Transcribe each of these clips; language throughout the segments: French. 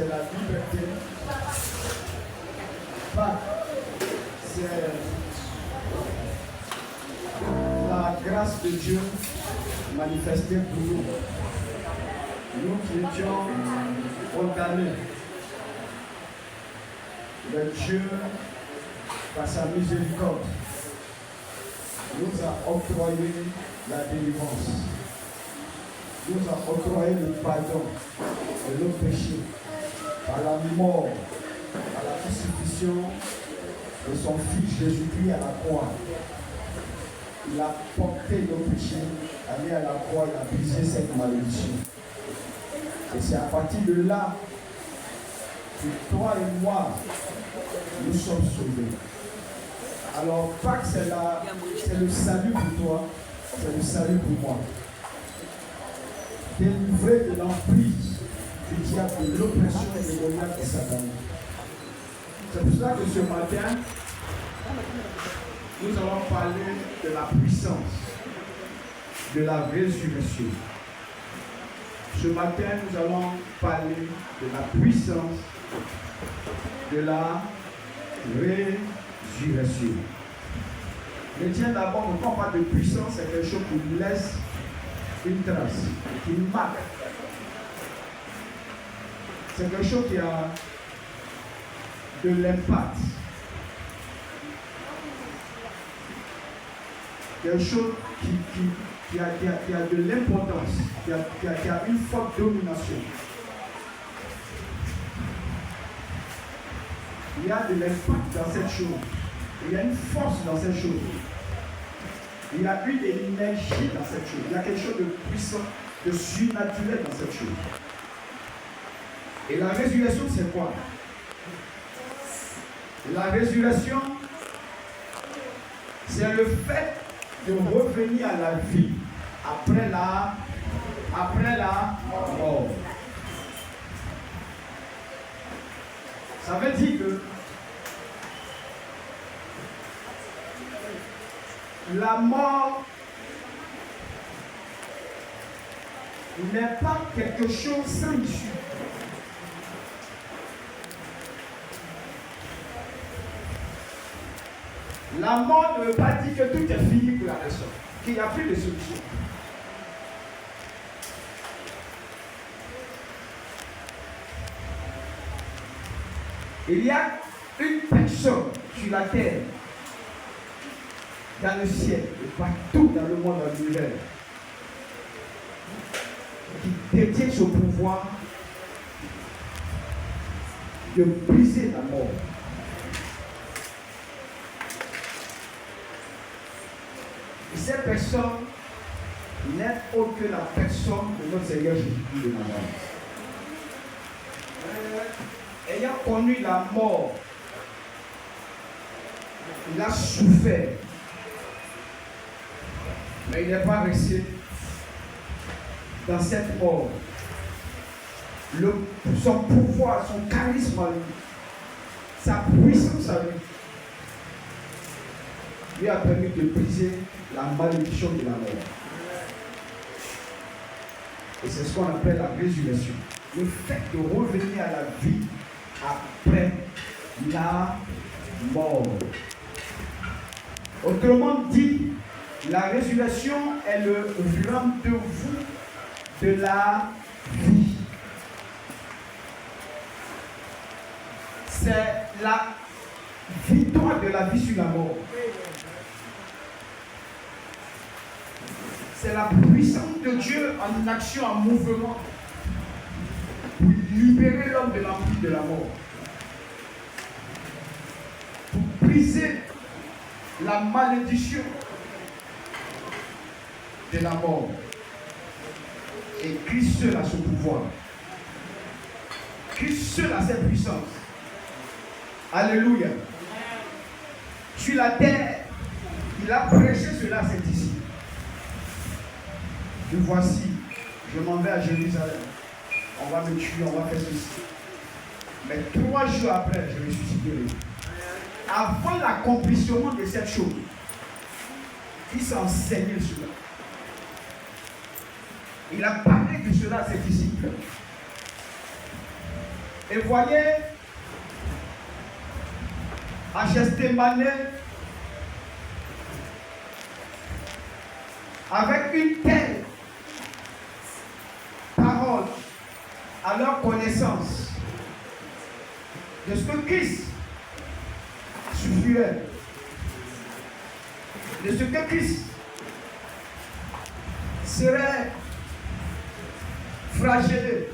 c'est la liberté. Pâques, c'est la grâce de Dieu manifestée pour nous. Nous qui étions condamnés, le Dieu, par sa miséricorde, nous a octroyé la délivrance, nous a octroyé le pardon de nos péchés par la mort, par la crucifixion de son Fils Jésus-Christ à la croix. Il a porté nos péchés, allé à la croix, il a brisé cette malédiction. Et c'est à partir de là que toi et moi, nous sommes sauvés. Alors, Pâques, c'est le salut pour toi, c'est le salut pour moi. Délivré de l'emprise du diable, de l'oppression démoniaque et satanique. C'est pour cela que ce matin, nous allons parler de la puissance, de la résurrection. Ce matin, nous allons parler de la puissance, de la résurrection. Chrétien, d'abord, quand on parle de puissance, c'est quelque chose qui laisse une trace, qui marque. C'est quelque chose qui a de l'impact. Quelque chose qui a de l'importance, qui a une forte domination. Il y a de l'impact dans cette chose. Il y a une force dans cette chose. Il y a une énergie dans cette chose. Il y a quelque chose de puissant, de surnaturel dans cette chose. Et la résurrection, c'est quoi? La résurrection, c'est le fait de revenir à la vie après la mort. Ça veut dire que la mort n'est pas quelque chose sans issue. La mort ne veut pas dire que tout est fini pour la personne, qu'il n'y a plus de solution. Il y a une personne sur la terre, dans le ciel, et partout dans le monde, dans l'univers, qui détient ce pouvoir de briser la mort. Et cette personne n'est autre que la personne de notre Seigneur Jésus-Christ de Nazareth. Ayant connu la mort, il a souffert, mais il n'est pas resté dans cette mort. Son pouvoir, son charisme à lui, sa puissance à lui a permis de briser la malédiction de la mort. Et c'est ce qu'on appelle la résurrection. Le fait de revenir à la vie après la mort. Autrement dit, la résurrection est le rendez-vous de la vie. C'est la victoire de la vie sur la mort. C'est la puissance de Dieu en action, en mouvement, pour libérer l'homme de l'emprise de la mort, pour briser la malédiction de la mort. Et Christ seul a ce pouvoir. Christ seul a cette puissance. Alléluia. Sur la terre, il a prêché cela à ses disciples. Et voici, je m'en vais à Jérusalem. On va me tuer, on va faire ceci. Mais 3 jours après, je ressusciterai. Avant l'accomplissement de cette chose, il s'est enseigné cela. Il a parlé de cela à ses disciples. Et voyez, à Gethsémani, avec une telle parole à leur connaissance de ce que Christ souffrirait, de ce que Christ serait flagellé,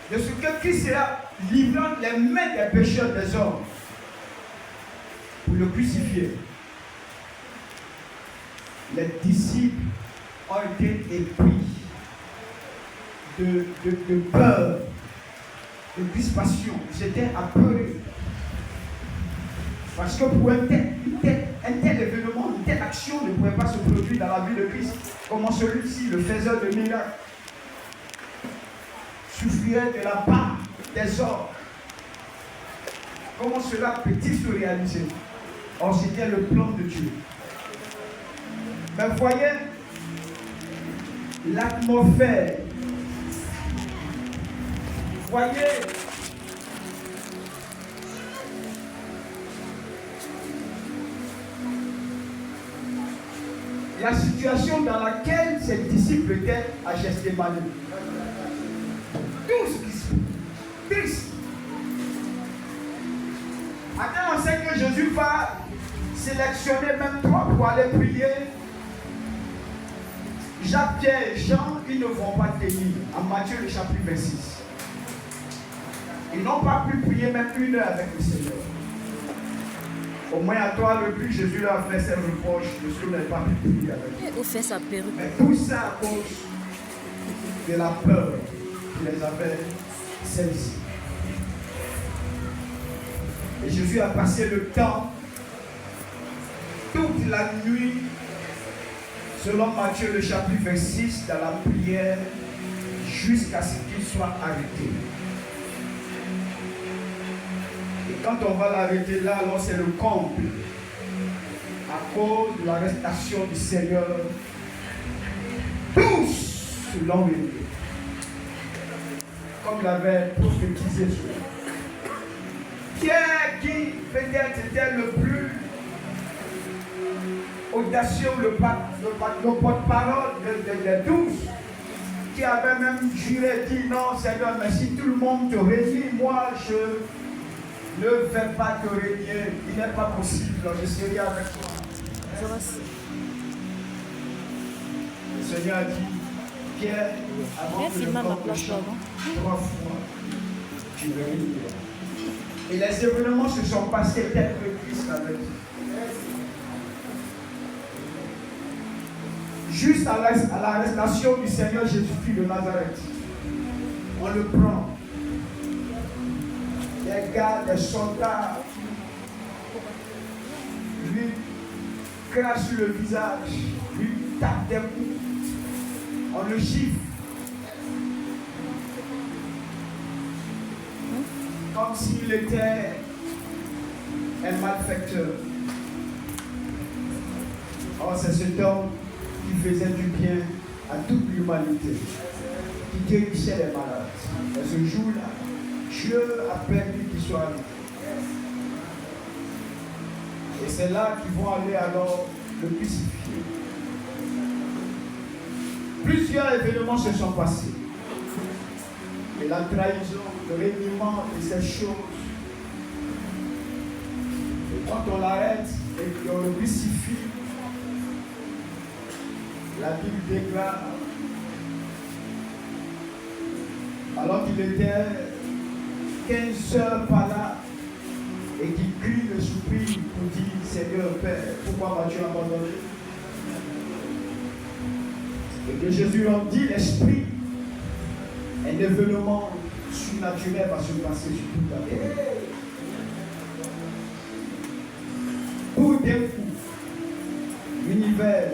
de ce que Christ sera livré entre les mains des pécheurs des hommes pour le crucifier. Les disciples ont été épris de peur, de crispation. Ils étaient apeurés. Parce que pour un tel événement, une telle action ne pouvait pas se produire dans la vie de Christ, comme celui-ci, le faiseur de miracles, souffrirait de la part des hommes. Comment cela peut-il se réaliser? Or, c'était le plan de Dieu. Mais voyez l'atmosphère. Voyez la situation dans laquelle ces disciples étaient à Gethsémani. Tous tristes. Attends, on sait que Jésus va sélectionner même trois pour aller prier. Jacques, Pierre et Jean, ils ne vont pas tenir. En Matthieu, le chapitre 26. Ils n'ont pas pu prier même 1 heure avec le Seigneur. Au moins à toi, le plus, Jésus leur a fait ses reproches de ce qu'on n'a pas pu prier avec lui. Où fait sa perruque? Mais tout ça à cause de la peur qui les avait saisis. Et Jésus a passé le temps, toute la nuit, selon Matthieu le chapitre 26, dans la prière, jusqu'à ce qu'il soit arrêté. Et quand on va l'arrêter là, alors c'est le comble. À cause de l'arrestation du Seigneur, tous l'ont vécu. Comme l'avait prophétisé sur Pierre, qui peut-être était le plus audacieux, le porte-parole de tous, qui avait même juré, dit non Seigneur, mais si tout le monde te réunit, moi je ne vais pas te régner, il n'est pas possible, je serai avec toi. Le Seigneur a dit, Pierre, avant que le corps te chante 3 fois, tu me régneras. Et les événements se sont passés tel que Christ l'avait dit. Juste à l'arrestation du Seigneur Jésus-Christ de Nazareth, on le prend. Les gars, les soldats, lui crachent sur le visage, lui tapent des coups, on le gifle. Comme s'il était un malfaiteur. Or, c'est cet homme qui faisait du bien à toute l'humanité, qui guérissait les malades. Et ce jour-là, Dieu a permis qu'il soit arrivé. Et c'est là qu'ils vont aller alors le crucifier. Plusieurs événements se sont passés. Et la trahison, le reniement de ces choses. Et quand on l'arrête et qu'on le crucifie, la Bible déclare, alors qu'il était 15 heures par là, et qu'il crie le soupir pour dire, Seigneur Père, pourquoi m'as-tu abandonné? Et que Jésus leur dit, l'Esprit, un événement surnaturel va se passer sur toute la terre. Tout d'un coup, l'univers,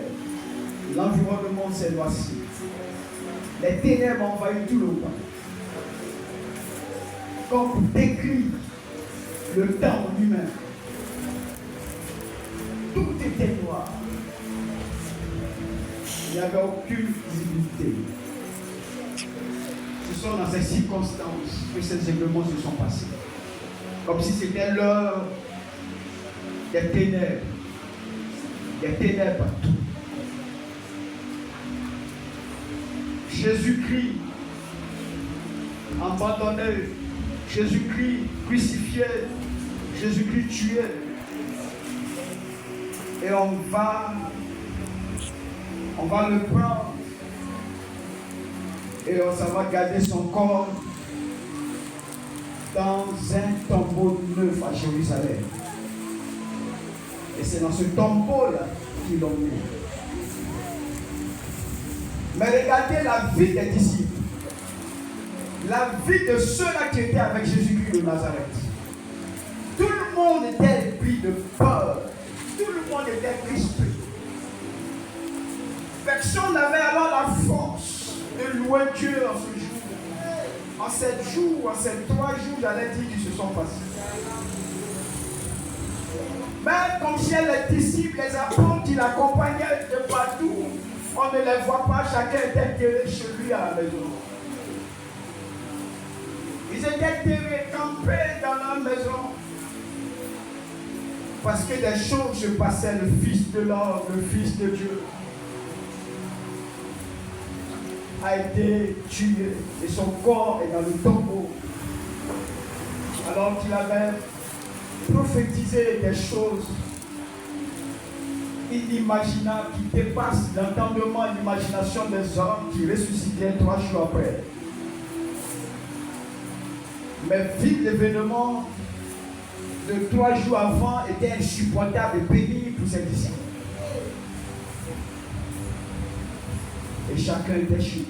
l'environnement s'est noirci. Les ténèbres envahissent tout le monde. Comme pour décrire le temps humain, tout était noir. Il n'y avait aucune visibilité. Ce sont dans ces circonstances que ces événements se sont passés. Comme si c'était l'heure des ténèbres. Des ténèbres partout. Jésus-Christ abandonné, Jésus-Christ crucifié, Jésus-Christ tué. Et on va le prendre et ça va garder son corps dans un tombeau neuf à Jérusalem. Et c'est dans ce tombeau-là qu'ils l'ont mis. Mais regardez la vie des disciples. La vie de ceux-là qui étaient avec Jésus-Christ de Nazareth. Tout le monde était pris de peur. Tout le monde était crispé. Personne n'avait alors la force de louer Dieu en ce jour. En 7 jours, en ces 3 jours, j'allais dire qu'ils se sont passés. Même comme si les disciples, les apôtres qui l'accompagnaient de partout, on ne les voit pas, chacun était terré chez lui à la maison. Ils étaient terrés, campés dans leur maison. Parce que des choses se passaient, le Fils de l'homme, le Fils de Dieu, a été tué et son corps est dans le tombeau. Alors qu'il avait prophétisé des choses inimaginables qui dépassent l'entendement et l'imagination des hommes qui ressuscitaient 3 jours après. Mais vivre l'événement de 3 jours avant était insupportable et pénible pour ses disciples. Et chacun était chez lui.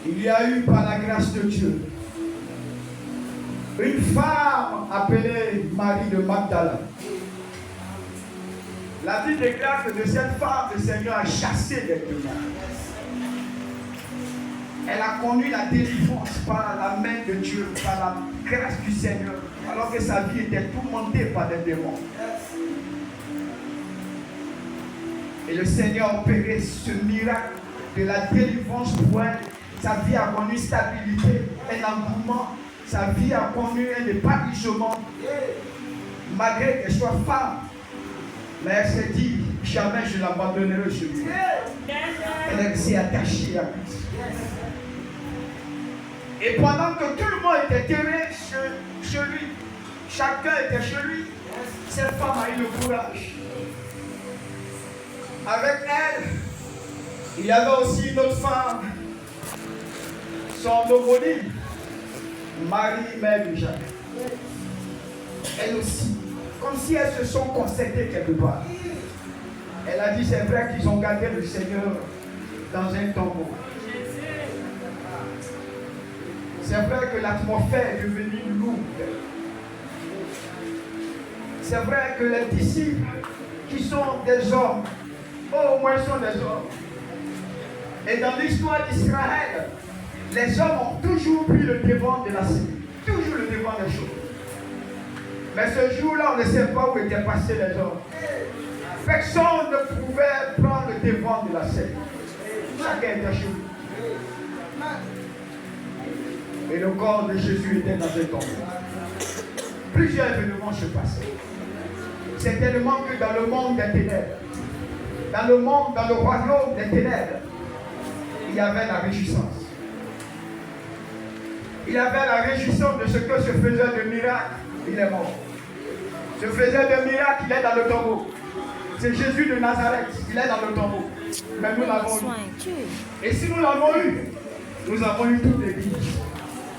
Il y a eu par la grâce de Dieu une femme appelée Marie de Magdala. La Bible déclare que de cette femme, le Seigneur a chassé les démons. Elle a connu la délivrance par la main de Dieu, par la grâce du Seigneur, alors que sa vie était tourmentée par des démons. Et le Seigneur a opéré ce miracle de la délivrance pour elle. Sa vie a connu stabilité, un engouement. Sa vie a connu un épanouissement. Malgré qu'elle soit femme, mais elle s'est dit, jamais je l'abandonnerai celui. Elle s'est attachée à Christ. Et pendant que tout le monde était terré chez lui, chacun était chez lui, cette femme a eu le courage. Avec elle, il y avait aussi une autre femme, son homonyme, Marie, mère de Jacques. Elle aussi, comme si elles se sont concertées quelque part. Elle a dit, c'est vrai qu'ils ont gardé le Seigneur dans un tombeau. C'est vrai que l'atmosphère est devenue lourde. C'est vrai que les disciples, qui sont des hommes, au moins sont des hommes. Et dans l'histoire d'Israël, les hommes ont toujours pris le devant de la scène. Toujours le devant des choses. Mais ce jour-là, on ne sait pas où étaient passés les hommes. Personne ne pouvait prendre le devant de la scène. Chacun était chez lui. Et le corps de Jésus était dans un tombeau. Plusieurs événements se passaient. C'est tellement que dans le monde des ténèbres, dans le royaume des ténèbres, il y avait la réjouissance. Il y avait la réjouissance de ce que se faisait de miracle, il est mort. Se faisait de miracle, il est dans le tombeau. C'est Jésus de Nazareth, il est dans le tombeau. Mais nous l'avons eu. Et si nous l'avons eu, nous avons eu toute l'église.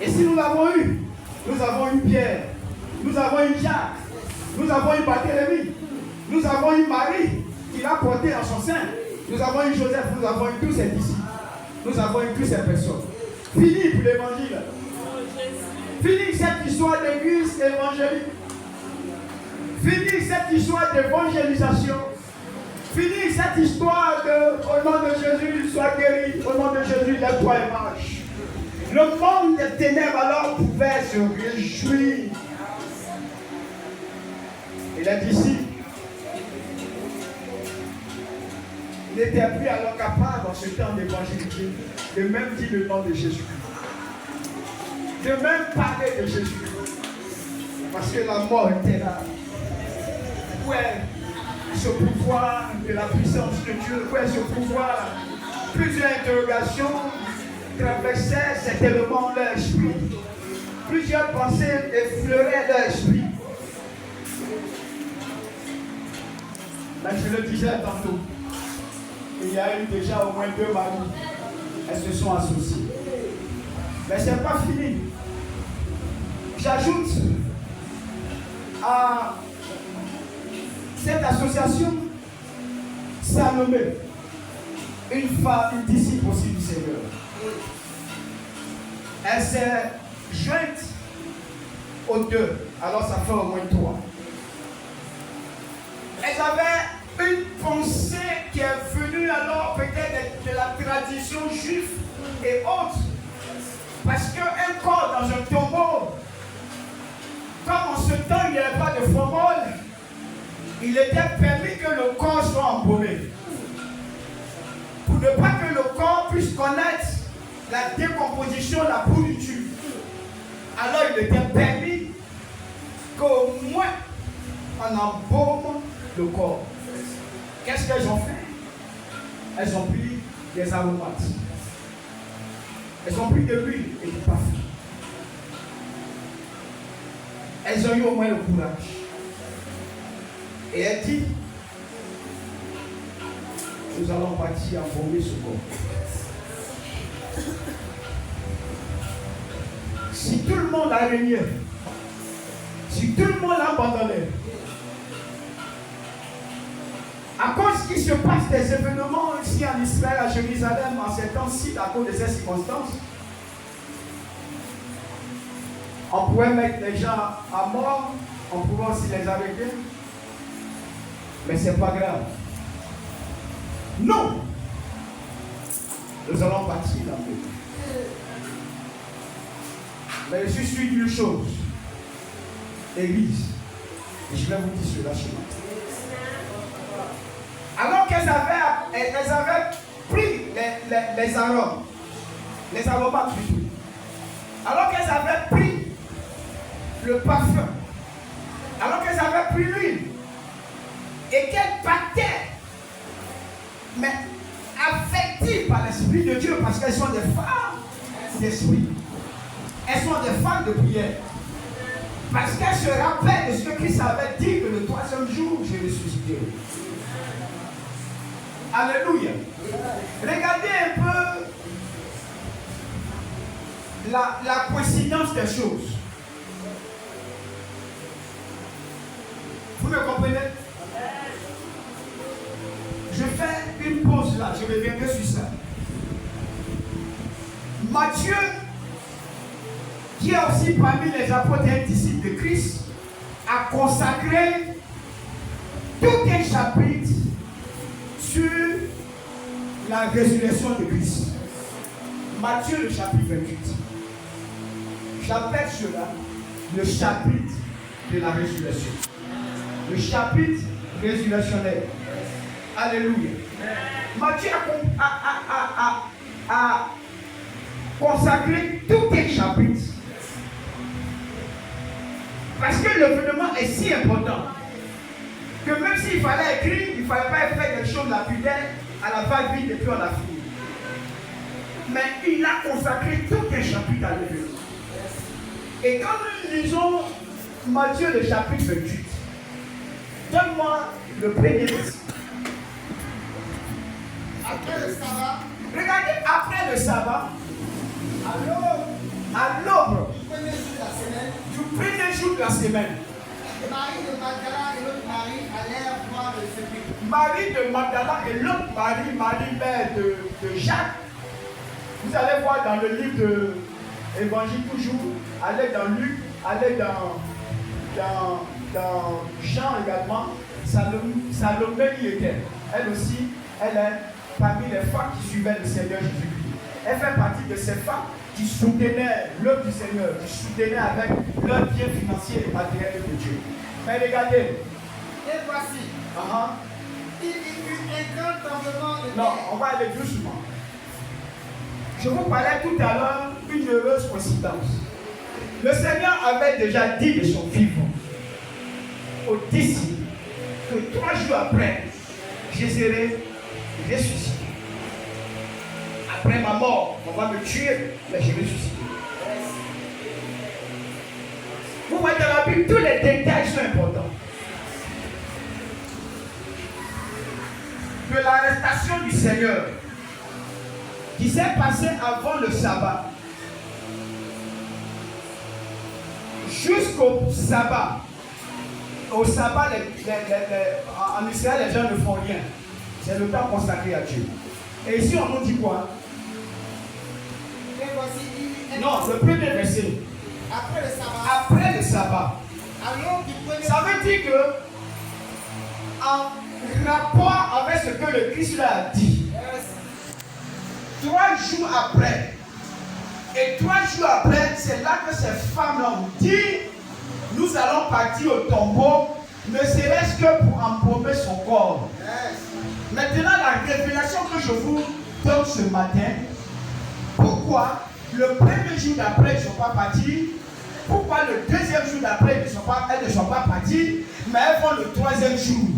Et si nous l'avons eu, nous avons eu Pierre, nous avons eu Jacques, nous avons eu Barthélemy, nous avons eu Marie qui l'a porté en son sein, nous avons eu Joseph, nous avons eu tous ces disciples, nous avons eu toutes ces personnes. Fini pour l'évangile. Fini cette histoire d'église évangélique. Fini cette histoire d'évangélisation. Fini cette histoire de au nom de Jésus, sois guéri, au nom de Jésus, lève-toi et marche. Le monde des ténèbres alors pouvait se réjouir. Et les disciples, n'étaient plus alors capables en ce temps d'évangéliser, de même dire le nom de Jésus. De même parler de Jésus. Parce que la mort était là. Où est ce pouvoir de la puissance de Dieu? Où est ce pouvoir? Plusieurs interrogations traversaient certainement leur esprit. Plusieurs pensées effleuraient leur esprit. Mais je le disais tantôt, il y a eu déjà au moins 2 maris. Elles se sont associées. Mais ce n'est pas fini. J'ajoute à cette association Salomé, une femme, une disciple aussi du Seigneur. Elle s'est jointe aux 2, alors ça fait au moins 3. Elles avaient une pensée qui est venue alors peut-être de la tradition juive et autres. Parce qu'un corps dans un tombeau, comme en ce temps il n'y avait pas de formol, il était permis que le corps soit embaumé. Pour ne pas que le corps puisse connaître la décomposition, la pourriture. Alors il était permis qu'au moins on embaume le corps. Qu'est-ce qu'elles ont fait? Elles ont pris des aromates. Elles ont pris de l'huile et du parfum. Elles ont eu au moins le courage. Et elle dit, nous allons partir embaumer ce corps. Si tout le monde a régné, si tout le monde a abandonné, à cause qu'il se passe des événements ici en Israël, à Jérusalem, en ces temps-ci, à cause de ces circonstances, on pourrait mettre les gens à mort, on pourrait aussi les arrêter, mais ce n'est pas grave. Non! Nous allons partir dans le monde. Mais je suis sûr d'une chose, Église, et je vais vous dire cela ce matin. Alors qu'elles avaient pris les arômes, les aromates plutôt, alors qu'elles avaient pris le parfum, alors qu'elles avaient pris l'huile, et qu'elles battaient, mais affectées par l'Esprit de Dieu, parce qu'elles sont des femmes d'esprit, elles sont des femmes de prière, parce qu'elles se rappellent de ce que Christ avait dit, que le 3e jour, j'ai ressuscité. Alléluia. Regardez un peu la coïncidence des choses. Vous me comprenez? Je fais une pause là, je reviendrai sur ça. Matthieu, qui est aussi parmi les apôtres et disciples de Christ, a consacré tout un chapitre sur la résurrection de Christ. Matthieu, le chapitre 28. J'appelle cela le chapitre de la résurrection. Le chapitre résurrectionnel. Alléluia. Matthieu a consacré tout un chapitre. Parce que l'événement est si important que même s'il fallait écrire, il ne fallait pas faire quelque chose de lapidaire à la vague vide et puis on a fini. Mais il a consacré tout un chapitre à l'événement. Et quand nous lisons Matthieu le chapitre 28, donne-moi le premier verset. Après le sabbat, Regardez, après le sabbat, à l'aube du premier jour de la semaine, Marie de Magdala et l'autre Marie allèrent voir le sépulcre. Marie de Magdala et l'autre Marie, Marie mère de Jacques, vous allez voir dans le livre de Évangile toujours, allez dans Luc, allez dans Jean également, Salomé y était. Elle aussi, elle est parmi les femmes qui suivaient le Seigneur Jésus-Christ. Elle fait partie de ces femmes qui soutenaient l'œuvre du Seigneur, qui soutenaient avec leur bien financier et matériel de Dieu. Mais regardez. Et voici, Il y eut un grand tremblement de terre. Non, on va aller doucement. Je vous parlais tout à l'heure d'une heureuse coïncidence. Le Seigneur avait déjà dit de son vivant aux disciples que 3 jours après, je serai ressuscité. Après ma mort, on va me tuer, mais je vais ressusciter. Vous voyez dans la Bible, tous les détails sont importants. De l'arrestation du Seigneur, qui s'est passée avant le sabbat, jusqu'au sabbat. Au sabbat, en Israël, les gens ne font rien. C'est le temps consacré à Dieu. Et ici, on nous dit quoi? Et voici, il y eut un Non, le premier verset. après le sabbat. Après le sabbat. Alors du premier Ça veut dire que, en rapport avec ce que le Christ lui a dit, 3 jours après, et 3 jours après, c'est là que ces femmes-là ont dit, nous allons partir au tombeau, ne serait-ce que pour embaumer son corps. Maintenant, la révélation que je vous donne ce matin, pourquoi le premier jour d'après, ils ne sont pas partis, pourquoi le deuxième jour d'après, elles ne sont pas parties, mais elles vont le 3e jour.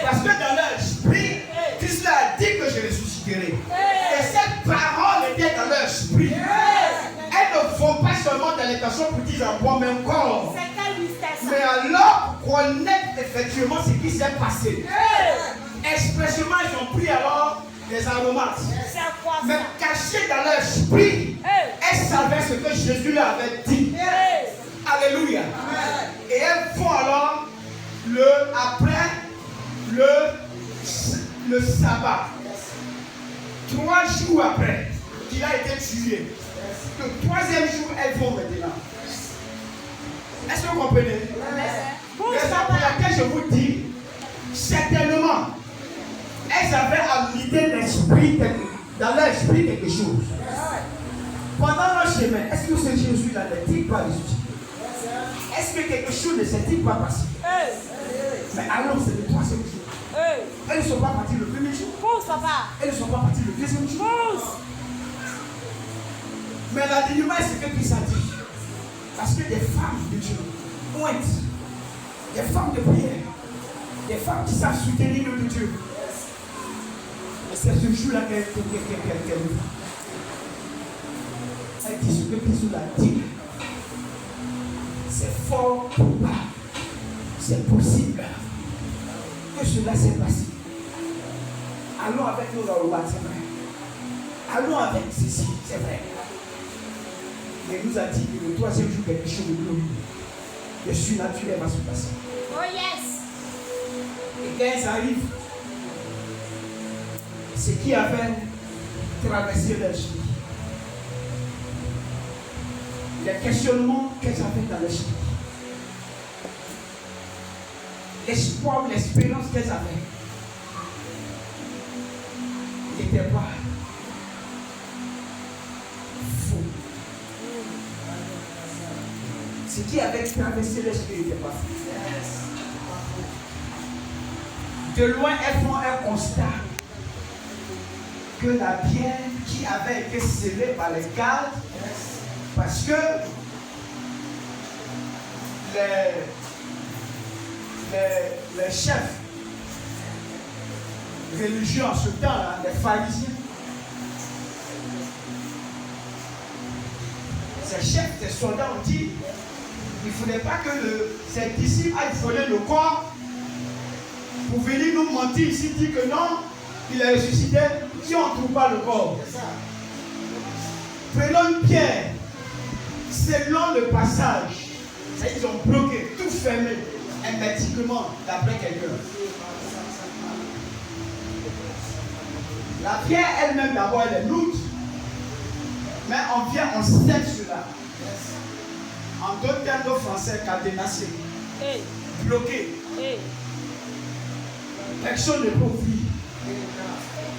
Parce que dans leur esprit, Christ a dit que je ressusciterai. Et cette parole était dans leur esprit. Elles ne vont pas seulement dans l'intention pour dire j'envoie mon corps. Mais alors connaître effectivement ce qui s'est passé. Expressément, ils ont pris alors des aromates. Mais cachés dans leur esprit, elles savaient ce que Jésus leur avait dit. Alléluia. Et elles font alors après le sabbat. 3 jours après qu'il a été tué. Le 3e jour, elles vont maintenant. Est-ce que vous comprenez? C'est pour laquelle je vous dis, certainement, elles avaient à l'idée l'esprit, dans leur esprit quelque chose. Pendant leur chemin, est-ce que ce Jésus-là n'est-il pas ressuscité? Est-ce que quelque chose ne s'est-il pas passé? Mais alors c'est le 3e jour. Elles ne sont pas parties le 1er jour. Elles ne sont pas parties le 2e jour. Mais l'alignement, c'est ce que Christ a dit. Parce que des femmes de Dieu ont été des femmes de prière, des femmes qui savent soutenir le Dieu. Et c'est ce jour-là qu'elle dit ce que Christ l'a dit. C'est fort probable, c'est possible que cela s'est passé. Allons avec nos aromates, c'est vrai. Allons avec ceci, c'est vrai. Mais il nous a dit que le 3e jour, quelque chose de glorieux, le surnaturel va se passer. Oh yes! Et quand elles arrivent, ce qui avait traversé leur esprit, les questionnements qu'elles avaient dans l'esprit, l'espoir ou l'espérance qu'elles avaient, n'était pas faux. Ce qui avait traversé l'esprit n'était pas faux. De loin, elles font un constat que la pierre qui avait été scellée par les gardes, parce que les chefs religieux en ce temps-là, les pharisiens, ces chefs, ces soldats ont dit il ne faudrait pas que ces disciples aillent voler le corps pour venir nous mentir ici, dire que non, il est ressuscité, si on ne trouve pas le corps. Prenons une pierre, selon le passage, ils ont bloqué, tout fermé, hermétiquement, d'après quelqu'un. La pierre elle-même, d'abord, elle est lourde, mais on vient, on scelle cela. En d'autres termes français, cadenassé, bloqué. Personne ne peut ouvrir.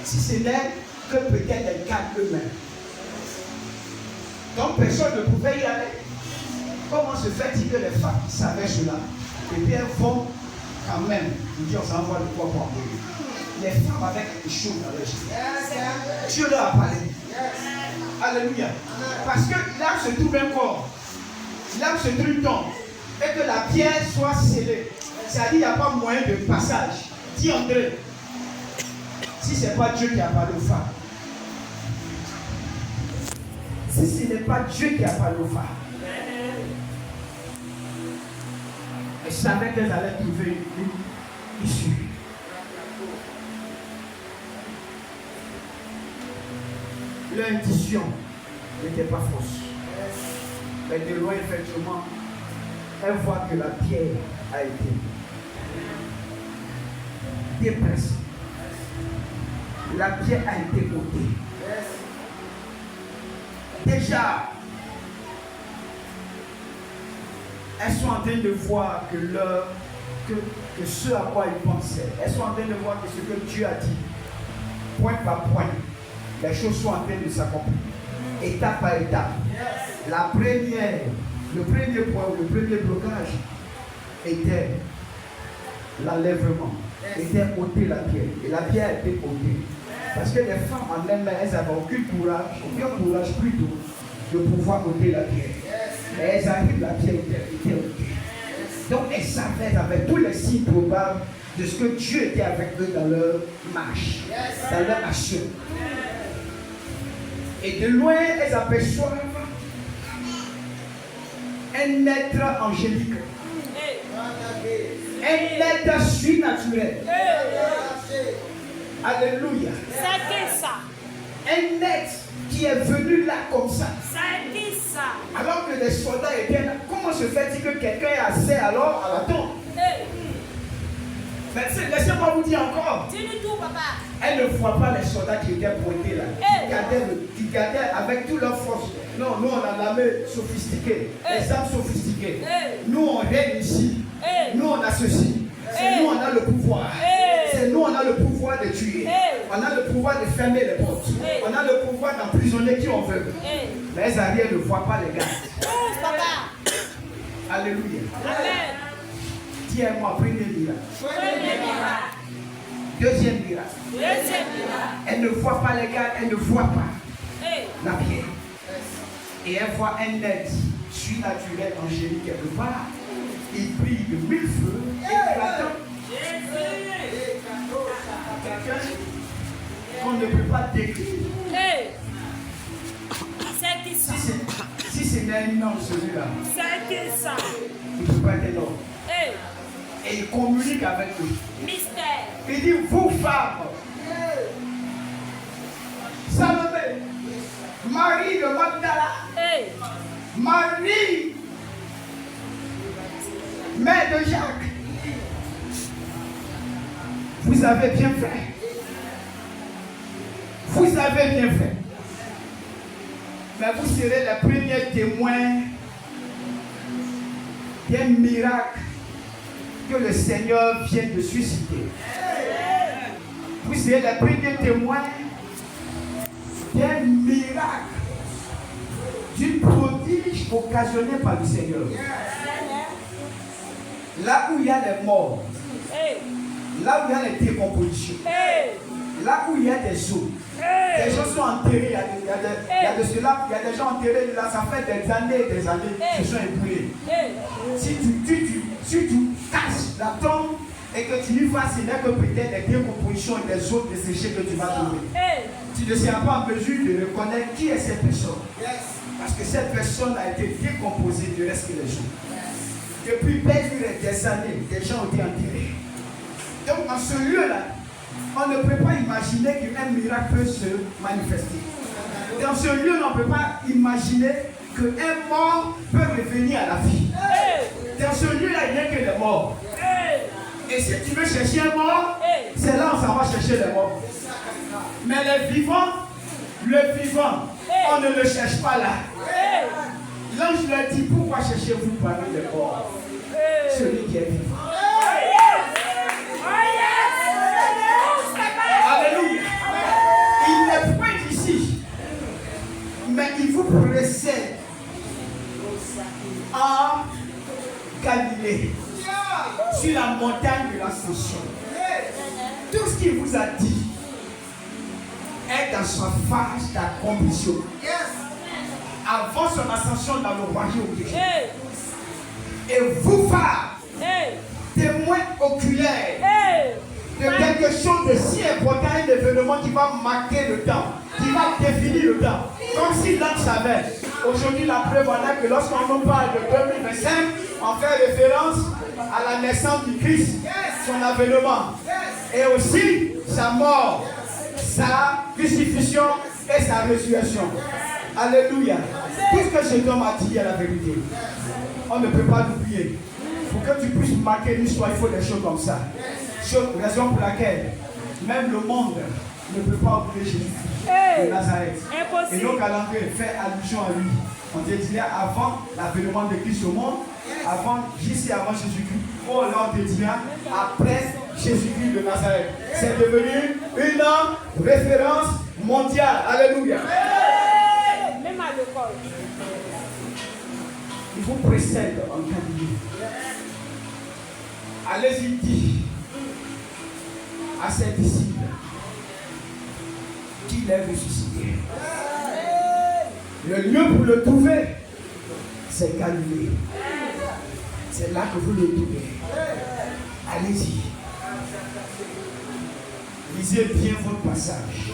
Si ce n'est que peut-être les gardes eux-mêmes. Donc personne ne pouvait y aller. Comment se fait-il que les femmes qui savaient cela, et bien vont quand même, nous disent on s'envoie le corps pour envoyer. les femmes avec des choses dans leur vie. Dieu leur a parlé. Alléluia. Parce que là se trouve un corps, là se trouve une tombe, et que la pierre soit scellée. C'est-à-dire qu'il n'y a pas moyen de passage. Dis André, si ce n'est pas Dieu qui a parlé aux femmes, si ce n'est pas Dieu qui a parlé aux femmes, elles savaient qu'elles allaient trouver une issue. Leur intuition n'était pas fausse. Mais de loin, effectivement, elle voit que la pierre a été dépressée. La pierre a été ôtée. Déjà, elles sont en train de voir que ce à quoi ils pensaient, elles sont en train de voir que ce que Dieu a dit, point par point, les choses sont en train de s'accomplir, étape par étape. Le premier point, le premier blocage était l'enlèvement, était ôter la pierre. Et la pierre a été ôtée. Parce que les femmes en elles-mêmes, elles n'avaient aucun courage plutôt de pouvoir ôter la pierre. Et elles arrivent, la pierre était ôtée. Donc elles savaient, elles avaient tous les signes probables de ce que Dieu était avec eux dans leur marche, dans leur action. Et de loin, elles aperçoivent un être angélique, un être surnaturel. Alléluia. C'est ça. Un être qui est venu là comme ça. C'est ça. Alors que les soldats étaient là, comment se fait-il que quelqu'un est assis alors à la tombe? Mais laissez-moi vous dire encore. Dis-nous tout, papa. Elle ne voit pas les soldats qui étaient pointés là, qui gardaient avec toute leur force. Non, nous on a l'armée sophistiquée, les armes sophistiquées. Nous on règne ici. Nous on a ceci. C'est nous on a le pouvoir. C'est nous on a le pouvoir de tuer. On a le pouvoir de fermer les portes. On a le pouvoir d'emprisonner qui on veut. Mais elles arrivent ne voient pas les gars. Papa. Alléluia. Amen. Dis-moi, premier miracle. Deuxième miracle. Elle ne voit pas les gars, elle ne voit pas la pierre. Et elle voit un être surnaturel, angélique quelque part. Il brille de mille feux éclatants. Quelqu'un qu'on ne peut pas décrire. Si c'est un homme celui-là, C'est ça. il ne peut pas être l'homme. Et il communique avec eux. Mystère. Il dit, vous femmes, Salomé, Marie de Magdala, Marie, mère de Jacques, vous avez bien fait. Vous avez bien fait. Mais vous serez les premiers témoins d'un miracle que le Seigneur vient de susciter. Vous serez les premiers témoins d'un miracle, d'une prodige occasionné par le Seigneur. Là où il y a les morts, là où il y a les décompositions, là où il y a des os, les gens sont enterrés, il y a des gens enterrés là, ça fait des années et des années qu'ils sont ébouillés. Si tu casses la tombe et que tu y vas, ce n'est que peut-être des décompositions et des os desséchés que tu vas trouver. Tu ne seras pas en mesure de reconnaître qui est cette personne. Parce que cette personne a été décomposée du reste des jours. Depuis des années, des gens ont été enterrés. Donc, en ce lieu-là, on ne peut pas imaginer qu'un miracle peut se manifester. Dans ce lieu, on ne peut pas imaginer qu'un mort peut revenir à la vie. Dans ce lieu-là, il n'y a que des morts. Et si tu veux chercher un mort, c'est là où ça va chercher les morts. Mais le vivant, on ne le cherche pas là. L'ange lui a dit, pourquoi cherchez-vous parmi les morts? Celui qui est vivant. Alléluia. Il n'est point ici, mais il vous précède en Galilée, sur la montagne de l'ascension. tout ce qu'il vous a dit est dans sa phase d'accomplissement. Yes. Avant son ascension dans le royaume de Dieu. Hey. Et vous, femmes, Hey. témoins oculaires Hey. de quelque chose de si important, un événement qui va marquer le temps, qui va définir le temps. Comme si l'homme savait. Aujourd'hui, la preuve en est que lorsqu'on nous parle de 2025, on fait référence à la naissance du Christ, son avènement, et aussi sa mort, sa crucifixion et sa résurrection. Alléluia. Tout ce que cet homme a dit est la vérité. On ne peut pas l'oublier. Pour que tu puisses marquer l'histoire, il faut des choses comme ça. Raison pour laquelle même le monde ne peut pas oublier Jésus de Nazareth. Et nos calendriers fait allusion à lui. On te dit avant l'avènement de Christ au monde, juste avant Jésus-Christ. Oh là, on te dit après Jésus-Christ de Nazareth. C'est devenu une référence mondiale. Alléluia. Même à l'école. Il vous précède en Galilée. Allez-y, dit à ses disciples qu'il est ressuscité. Le lieu pour le trouver, c'est Galilée. C'est là que vous le trouvez. Allez-y. Lisez bien votre passage.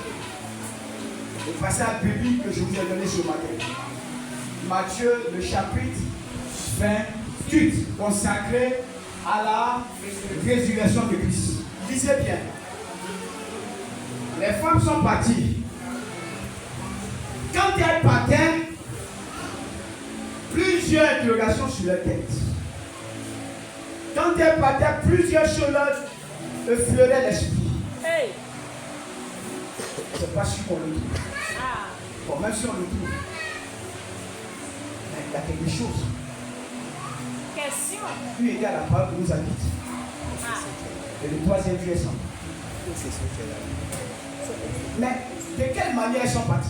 Le passage biblique que je vous ai donné ce matin. Matthieu, le chapitre 28, consacré à la résurrection de Christ. Lisez bien. Les femmes sont parties. Quand elles partaient, plusieurs interrogations sur leur tête. Quand elles partaient, plusieurs choses effleuraient l'esprit. Hey. C'est pas sûr qu'on le trouve. Ah. Bon, même si on le trouve, mais il y a quelque chose. Question. Puis égale à la parole que nous habite. Ah. Et le troisième jour est sans. Mais de quelle manière elles sont parties?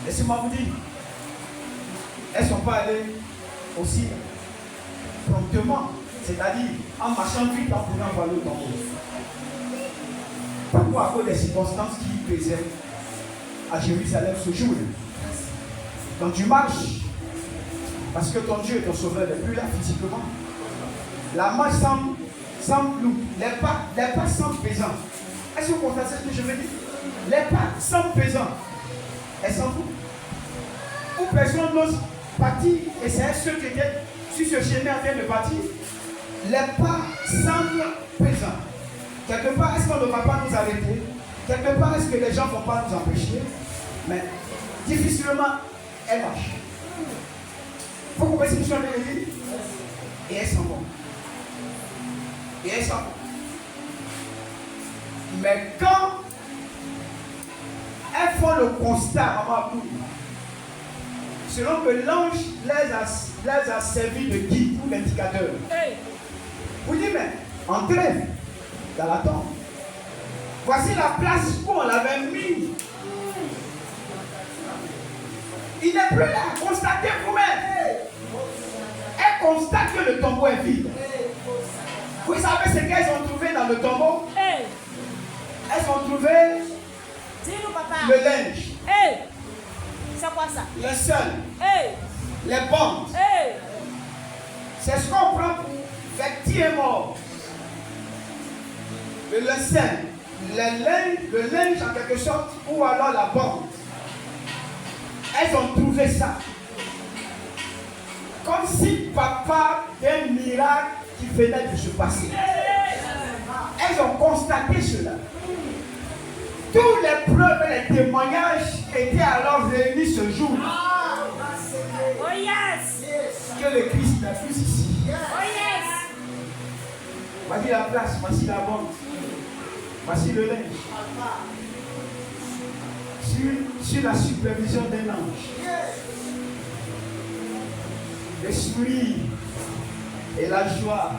Laissez-moi vous dire. Elles ne sont pas allées aussi promptement, c'est-à-dire en marchant vite en prenant voir le tombeau. Pourquoi? À cause des circonstances qui présent à Jérusalem ce jour. Quand tu marches, parce que ton Dieu est ton sauveur n'est plus là physiquement, la marche semble lourde, les pas semblent pesants. Est-ce que vous constatez ce que je veux dire? Les pas semblent pesants. Elles s'en foutent. Ou personne n'ose partir, et c'est ceux qui étaient sur ce chemin en train de partir. Les pas semblent pesants. Quelque part, est-ce qu'on ne va pas nous arrêter? Quelque part, est-ce que les gens ne vont pas nous empêcher? Mais difficilement, elles marchent. Il faut comprendre ce que je suis en train de dire. Et elles s'en vont. Et elles s'en vont. Mais quand elles font le constat, selon que l'ange les a servi de guide ou d'indicateur, Hey. vous dites, mais entrez dans la tombe. Voici la place où on l'avait mis. Il n'est plus là. Constatez vous-même. Elle constate que le tombeau est vide. Vous savez ce qu'elles ont trouvé dans le tombeau? Hey. Elles ont trouvé Dis-nous, papa. le linge, Hey. C'est quoi ça? le seul, Hey. les bandes. Hey. C'est ce qu'on prend pour vêtir mort. Le linceul, le linge en quelque sorte, ou alors la bande. Elles ont trouvé ça. Comme si papa d'un miracle qui venait de se passer. Elles ont constaté cela. Tous les preuves et les témoignages étaient alors réunis ce jour. Oh yes. Que le Christ n'est plus ici. Oh yes. Voici la place, voici la bande. Voici le linge. Sur la supervision d'un ange. L'esprit et la joie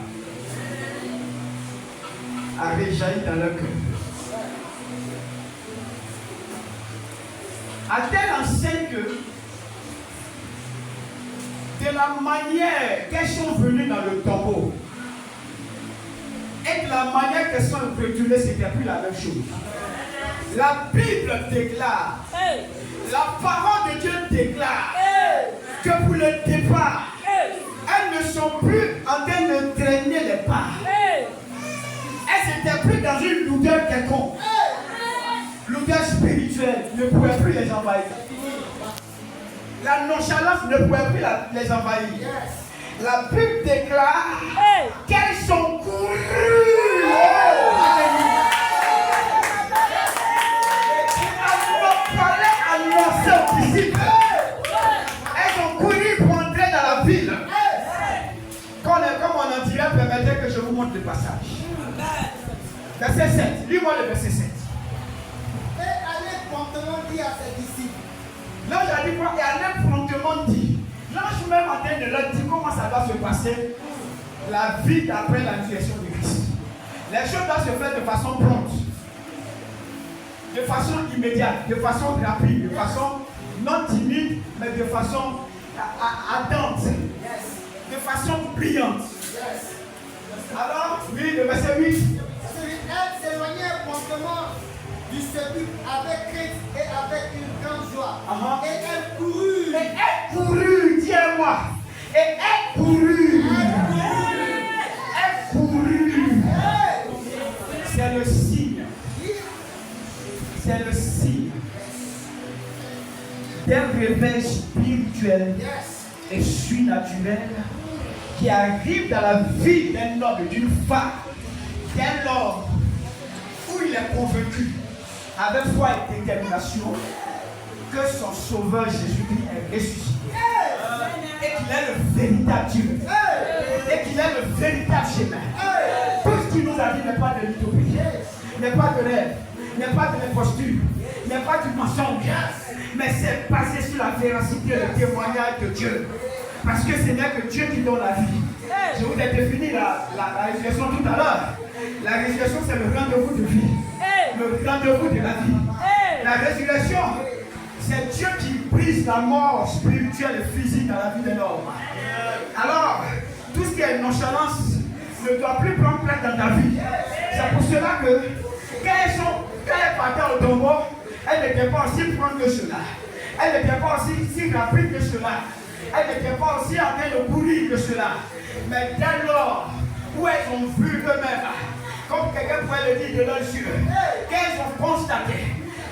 a réjailli dans leur cœur. À telle enseigne que de la manière qu'elles sont venues dans le tombeau, et que la manière qu'elles sont retournées, c'était plus la même chose. La Bible déclare, la parole de Dieu déclare que pour le départ, elles ne sont plus en train de traîner les pas. Elles n'étaient plus dans une lourdeur quelconque. Lourdeur spirituelle ne pouvait plus les envahir. La nonchalance ne pouvait plus les envahir. La Bible déclare qu'elles sont courues. On parlait annoncer aux disciples. Elles ont couru pour entrer dans la ville. Comme on en dirait, permettez que je vous montre le passage. Verset 7. Lis-moi le verset 7. Et allez promptement dire à ses disciples. L'ange a dit quoi? Et allait promptement dire. L'ange même en train de leur dire comment ça va se passer la vie d'après la résurrection de Christ. Les choses doivent se faire de façon prompte, de façon immédiate, de façon rapide, de façon non timide, mais de façon ardente, de façon brillante. Alors, oui, le verset 8. Elles s'éloignèrent promptement du sépulcre avec crainte et avec une grande joie. Et elles coururent. Et elles coururent, dis-moi. Et elles coururent. Elles coururent. C'est le signe. C'est le signe d'un réveil spirituel et surnaturel qui arrive dans la vie d'un homme, d'une femme, d'un homme où il est convaincu avec foi et détermination que son sauveur Jésus-Christ est ressuscité et qu'il est le véritable Dieu et qu'il est le véritable chemin. Tout ce qu'il nous a dit n'est pas de l'utopie, n'est pas de rêve, n'est pas de l'imposture, n'est pas du mensonge, mais c'est basé sur la véracité et le témoignage de Dieu. Parce que ce n'est que Dieu qui donne la vie. Je vous ai défini la résurrection tout à l'heure. La résurrection, c'est le rendez-vous de vie. Le rendez-vous de la vie. La résurrection, c'est Dieu qui brise la mort spirituelle et physique dans la vie de l'homme. Alors, tout ce qui est nonchalance ne doit plus prendre place dans ta vie. C'est pour cela que quand elles partaient au tombeau, elles n'étaient pas aussi promptes que cela. Elles n'étaient pas aussi si rapides que cela. Elles n'étaient pas aussi en train de courir que cela. Mais dès lors où elles ont vu eux-mêmes, comme quelqu'un pourrait le dire de leurs yeux, qu'elles ont constaté,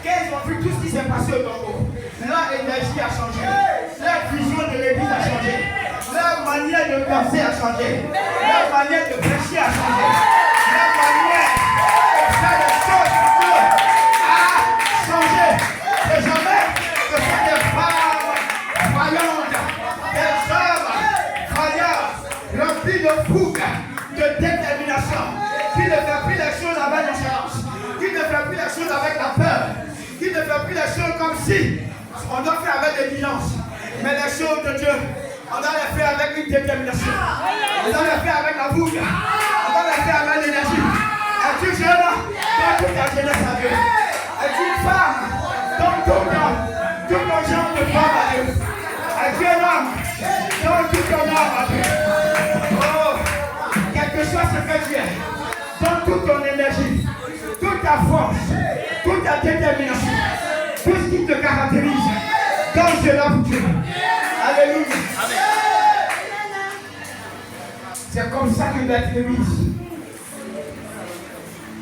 qu'elles ont vu tout ce qui s'est passé au tombeau, leur énergie a changé, leur vision de l'église a changé, leur manière de penser a changé, leur manière de prêcher a changé, leur manière de faire les choses pour Dieu a changé. Désormais, ce sont des femmes croyantes, des hommes croyants, remplis de fougue, de détermination, qui ne fait plus les choses avec nonchalance, qui ne fait plus les choses avec la peur, qui ne fait plus les choses comme si on doit faire avec l'exigence, mais les choses de Dieu, on doit les faire avec une détermination, on doit les faire avec la fougue, on doit les faire avec l'énergie. Es-tu jeune? Donne toute ta jeunesse à Dieu. Es-tu une femme? Donne tout ton genre de femme à Dieu. Es-tu un homme? Donne tout ton âme à Dieu. Oh, quelque chose ce que tu es. Donne toute ton énergie, toute ta force, toute ta détermination, tout ce qui te caractérise. Donne cela pour Dieu. Alléluia. C'est comme ça que doit être l'église.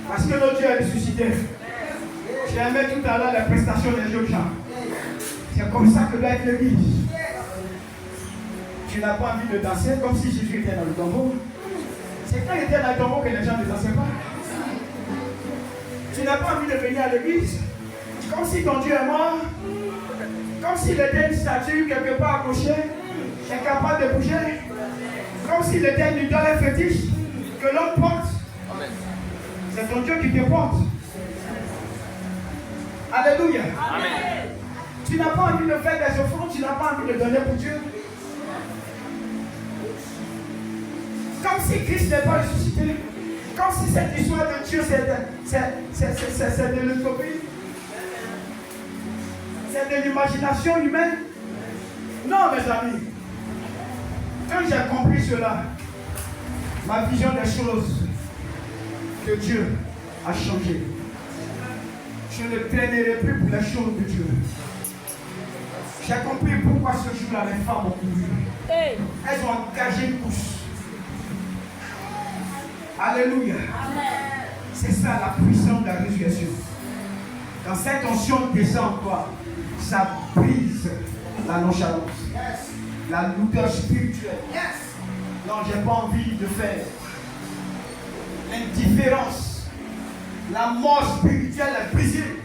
Parce que notre Dieu est ressuscité. J'ai aimé tout à l'heure les prestations des autres gens. C'est comme ça que doit être l'église. Tu n'as pas envie de danser comme si Jésus était dans le tombeau. C'est quand il était dans le tombeau que les gens ne dansaient pas. Tu n'as pas envie de venir à l'église comme si ton Dieu est mort. Comme s'il était une statue quelque part accrochée, incapable de bouger. Comme s'il était une idole fétiche que l'homme porte. C'est ton Dieu qui te porte. Alléluia. Amen. Tu n'as pas envie de faire des offrandes, tu n'as pas envie de donner pour Dieu. Comme si Christ n'est pas ressuscité. Comme si cette histoire de Dieu, c'est de l'utopie. C'est de l'imagination humaine. Non, mes amis. Quand j'ai compris cela, ma vision des choses que Dieu a changé. Je ne traînerai plus pour les choses de Dieu. J'ai compris pourquoi ce jour-là les femmes ont couru. Hey. Elles ont engagé une course. Alléluia. C'est ça la puissance de la résurrection. Quand cette onction descend en toi, ça brise la nonchalance, la lourdeur spirituelle. Non, j'ai pas envie de faire. L'indifférence, la mort spirituelle est brisée.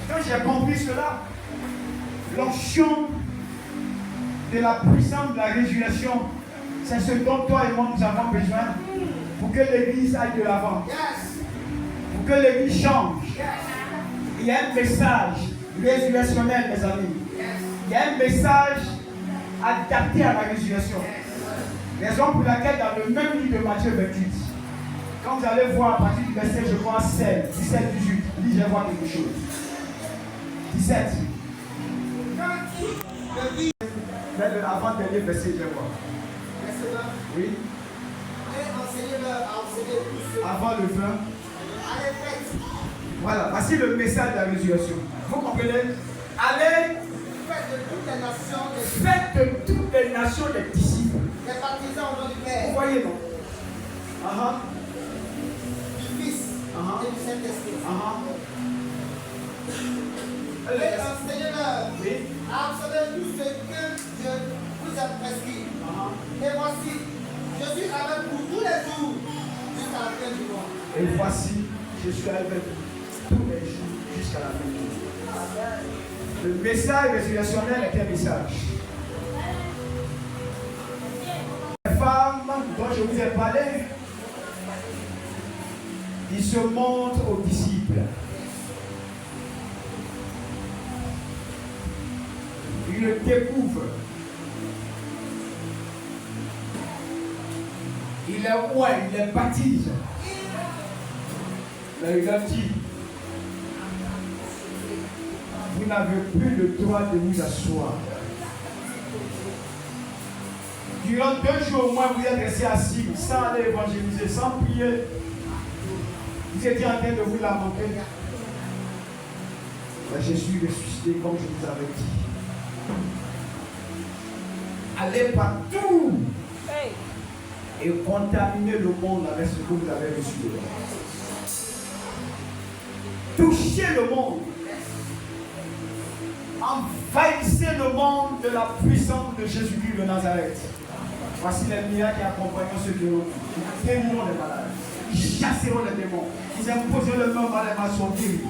Quand j'ai compris cela, l'onction de la puissance de la résurrection, c'est ce dont toi et moi nous avons besoin pour que l'Église aille de l'avant, pour que l'Église change. Il y a un message résurrectionnel, mes amis. Il y a un message adapté à la résurrection. Raison pour laquelle dans le même livre de Matthieu 28, quand vous allez voir à partir du verset, je crois, 16, 17, 18, lisez voir quelque chose. 17. Avant-dernier verset, je vais voir. Oui. Avant le 20. Voilà, voici le message de la résurrection. Vous comprenez? Allez, faites de toutes les nations des disciples. Les partisans au nom du Père, Vous voyez, non? du Fils et du Saint-Esprit. Et enseignez-leur à observer tout ce que je vous ai prescrit. Et voici, je suis avec vous tous les jours jusqu'à la fin du mois. Et voici, je suis avec vous tous les jours jusqu'à la fin du mois. Le message résurrectionnel est un message. Les femmes dont je vous ai parlé, ils se montrent aux disciples. Ils le découvrent. Ils les voient, ils les baptisent. Mais il leur dit, vous n'avez plus le droit de vous asseoir. Durant 2 jours au moins, vous êtes restés assis, sans aller évangéliser, sans prier. Vous étiez en train de vous lamenter. Mais je suis ressuscité comme je vous avais dit. Allez partout et contaminez le monde avec ce que vous avez reçu. Touchez le monde. Envahissez le monde de la puissance de Jésus-Christ de Nazareth. Voici les miracles qui accompagnent ceux qui ont. Ils guériront les malades. Ils chasseront les démons. Ils imposeront le nom à les maçonneries.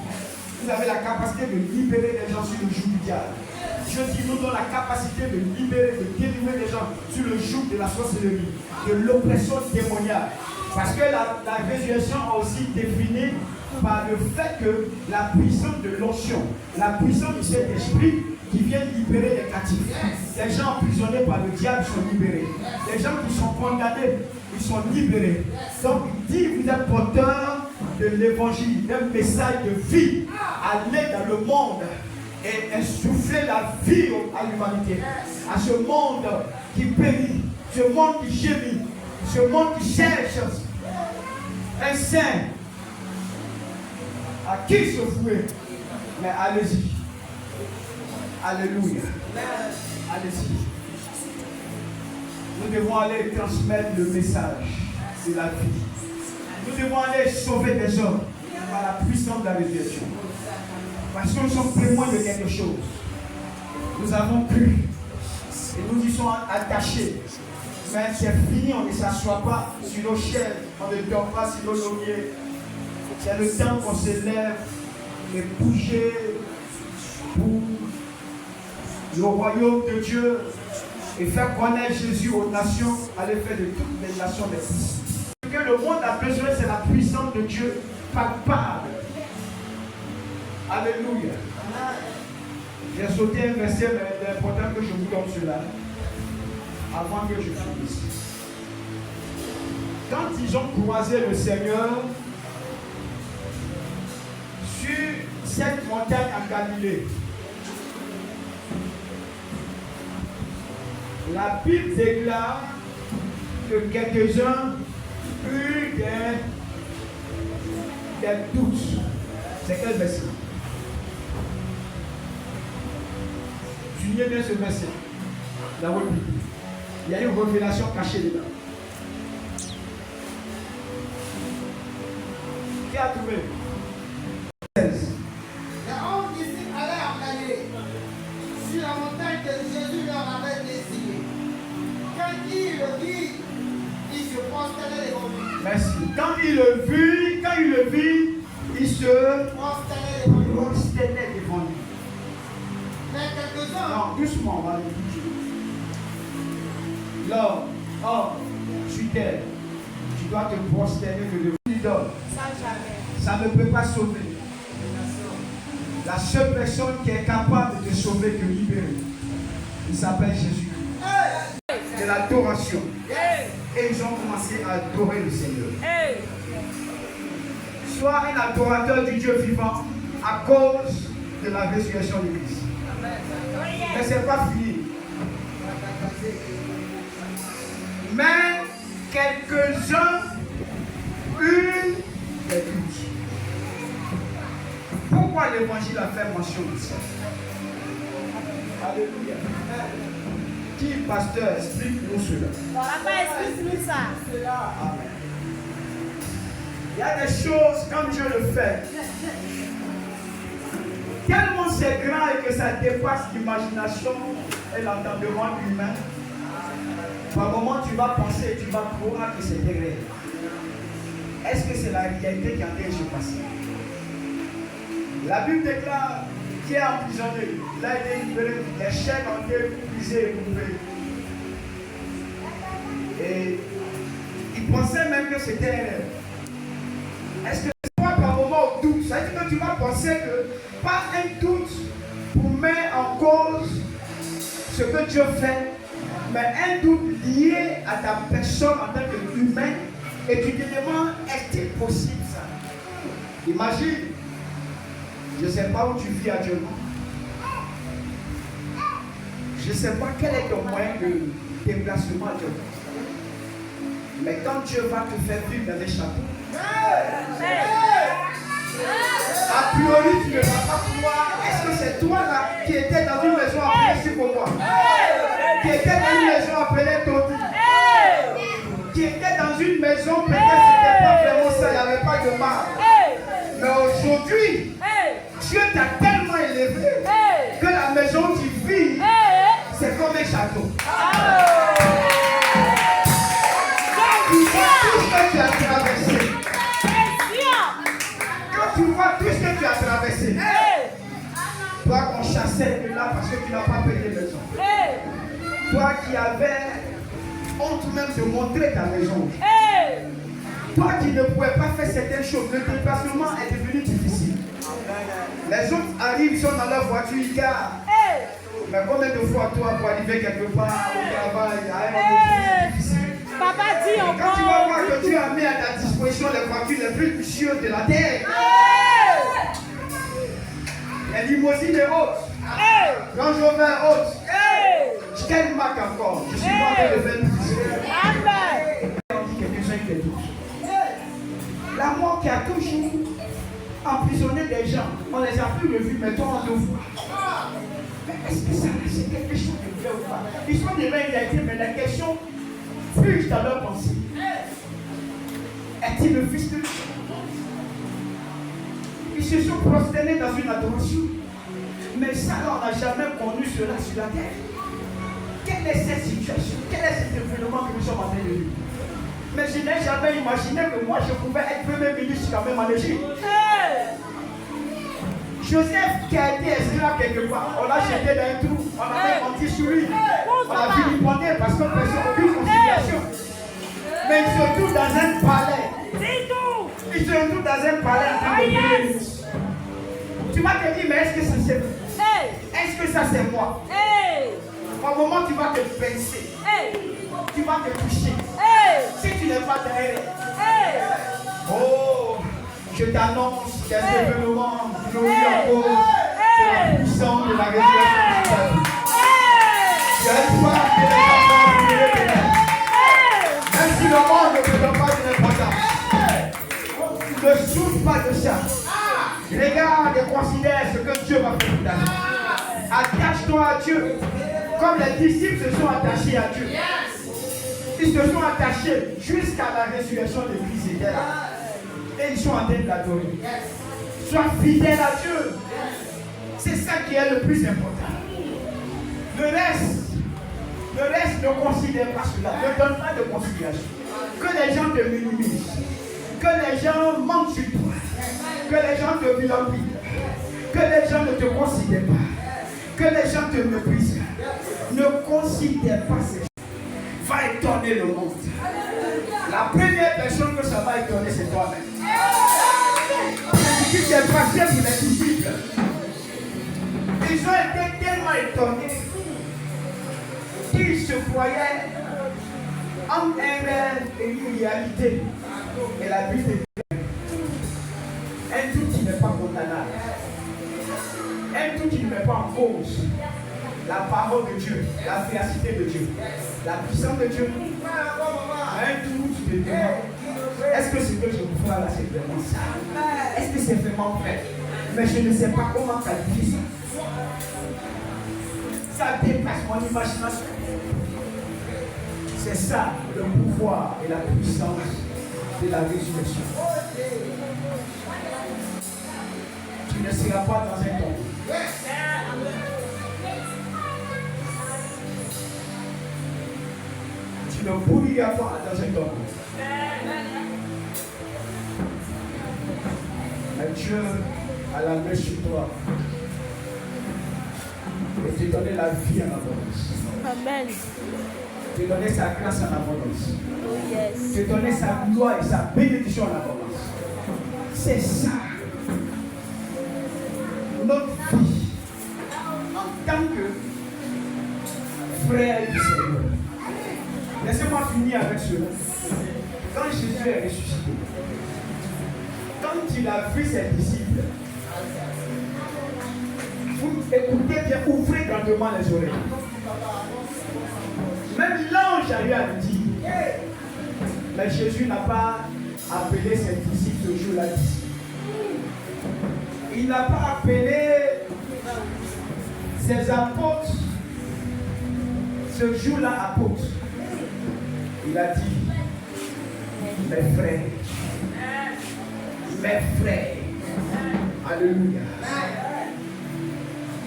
Vous avez la capacité de libérer les gens sur le joug du diable. Je dis, nous avons la capacité de libérer, de délivrer les gens sur le joug de la sorcellerie, de l'oppression démoniaque. Parce que la résurrection a aussi défini par le fait que la puissance de l'onction, la puissance du Saint-Esprit qui vient libérer les captifs. Les gens emprisonnés par le diable sont libérés. Les gens qui sont condamnés, ils sont libérés. Donc il dit, vous êtes porteur de l'évangile, d'un message de vie. Allez dans le monde et insuffler la vie à l'humanité. À ce monde qui périt, ce monde qui gémit, ce monde qui cherche un saint à qui se vouer. Mais allez-y. Alléluia. Allez-y. Nous devons aller transmettre le message de la vie. Nous devons aller sauver des hommes par la puissance de la résurrection. Parce que nous sommes témoins de quelque chose. Nous avons cru et nous y sommes attachés. Mais c'est fini, on ne s'assoit pas sur nos chaises, on ne dort pas sur nos lauriers. C'est le temps qu'on se lève et bouger pour le royaume de Dieu et faire connaître Jésus aux nations, à l'effet de toutes les nations des disciples. Ce que le monde a besoin, c'est la puissance de Dieu palpable. Alléluia. J'ai sauté un verset, mais il est important que je vous donne cela avant que je finisse. Quand ils ont croisé le Seigneur sur cette montagne en Galilée, la Bible déclare que quelques-uns eurent des des doutes. C'est quel verset? Soulignez bien ce verset. Dans votre Bible. Il y a une révélation cachée dedans. Qui a trouvé? 16. Les 11 disciples allaient en Galilée, sur la montagne que Jésus leur avait désignée. Quand ils le virent, ils se prosternaient devant lui. Merci. Quand il le vit, il se Prosternaient devant lui. prosternait devant lui. Mais quelques-uns, Non, doucement, on va le dire. Lors, sur terre, tu dois te prosterner devant l'idole. Ça jamais. Ça ne peut pas sauver. La seule personne qui est capable de te sauver, de libérer, il s'appelle Jésus. C'est l'adoration. Et ils ont commencé à adorer le Seigneur. Sois un adorateur du Dieu vivant à cause de la résurrection de Christ. Mais ce n'est pas fini. Mais quelques-uns eurent des doutes. Pourquoi l'évangile a fait mention de ça? Alléluia. Qui, pasteur, explique-nous cela. Papa, explique-nous ça. Amen. Il y a des choses, quand Dieu le fait, tellement c'est grand et que ça dépasse l'imagination et l'entendement humain. Par moment, tu vas penser, tu vas croire que c'est réel. Est-ce que c'est la réalité qui est en train de se passer? La Bible déclare qui est emprisonné. Il a été libéré, les chaînes ont été brisées et coupées. Et il pensait même que c'était un rêve. Est-ce que toi, par moment, au doute, ça veut dire que tu vas penser que pas un doute pour mettre en cause ce que Dieu fait, mais un doute lié à ta personne en tant qu'humain, et tu te demandes, est-il possible ça? Imagine, je ne sais pas où tu vis actuellement. Je ne sais pas quel est ton moyen de déplacement actuellement. Mais quand Dieu va te faire vivre dans les châteaux, a priori tu ne vas pas pouvoir. Est-ce que c'est toi là qui étais dans une maison appelée Sikowa, qui était dans une maison appelée Toti, qui était dans une maison, peut-être c'était pas vraiment ça, il n'y avait pas de marbre. Mais aujourd'hui, Dieu t'a tellement élevé que la maison où tu vis, c'est comme un château. Quand tu vois tout ce que tu as traversé, toi qu'on chassait de là parce que tu n'as pas payé maison, toi qui avais honte même de montrer ta maison, toi qui ne pouvais pas faire certaines choses, le déplacement est devenu difficile. Les autres arrivent, sont dans leur voiture, ils gardent. Mais combien de fois toi pour arriver quelque part au travail, à un moment difficile? Papa dit Et quand tu vas voir que Dieu a mis à ta disposition les voitures les plus luxueuses de la terre, les limousines hautes, Range Rover haute, quelle marque encore? Je suis pas en train de faire plus. On dit quelques-uns qui est tous. La mort qui a toujours emprisonné des gens, on les a plus revus, mais toi on te voit. Mais est-ce que ça c'est quelque chose de vrai ou pas? Ils sont des réalités, mais la question fuse dans leur pensée. Est-il le Fils de Dieu? Ils se sont prosternés dans une adoration. Mais ça, on n'a jamais connu cela sur la terre. Quelle est cette situation? Quel est cet événement que nous sommes en train de vivre? Mais je n'ai jamais imaginé que moi je pouvais être premier ministre quand même en Égypte. Joseph qui a été esclave quelque part, on l'a jeté dans un trou, on avait menti sur lui, on a vilipendé parce qu'on ne faisait aucune conciliation. Mais il se trouve dans un palais. Il se trouve dans un palais en train de prier. Tu vas te dire, mais est-ce que ça c'est est-ce que ça c'est moi? Au moment tu vas te pincer, tu vas te toucher. Si tu n'es pas derrière, oh, je t'annonce des événements glorieux en cause de la puissance de la résurrection. Il y a une fois que les enfants vont brûler. Même si le monde ne te donne pas de l'importance, ne souffre pas de attachons à Dieu. Comme les disciples se sont attachés à Dieu. Ils se sont attachés jusqu'à la résurrection de Christ était là. Et ils sont en train de l'adorer. Sois fidèle à Dieu. C'est ça qui est le plus important. Le reste ne considère pas cela. Ne donne pas de considération. Que les gens te minimisent. Que les gens manquent sur toi. Que les gens te vilipendent. Que les gens ne te considèrent pas. Que les gens te méprisent. Ne considère pas ces choses. Va étonner le monde. La première personne que ça va étonner, c'est toi-même. Ce qui s'est passé pour les disciples. Ils ont été tellement étonnés qu'ils se croyaient en un rêve et une réalité. Et la Bible dit un tout qui n'est pas condamnable. Un tout qui ne met pas en cause la parole de Dieu, la véracité de Dieu, la puissance de Dieu. Un tout, tu te demandes, est-ce que ce que je vois là, c'est vraiment ça? Est-ce que c'est vraiment vrai? Mais je ne sais pas comment qualifier ça. Ça dépasse mon imagination. C'est ça le pouvoir et la puissance de la résurrection. Tu ne seras pas dans un tombeau. Tu ne pourras pas dans un tombeau. Mais Dieu a la main sur toi et te donner la vie en abondance. Amen. Te donner sa grâce en abondance. Oh yes. Te donner sa gloire et sa bénédiction en abondance. C'est ça. Notre vie en tant que frère du Seigneur. Laissez-moi finir avec cela. Quand Jésus est ressuscité, quand il a vu ses disciples, vous écoutez bien, ouvrez grandement les oreilles. Même l'ange a eu à le dire. Mais Jésus n'a pas appelé ses disciples ce jour-là disciples. Il n'a pas appelé ses apôtres ce jour-là apôtres. Il a dit, mes frères, alléluia.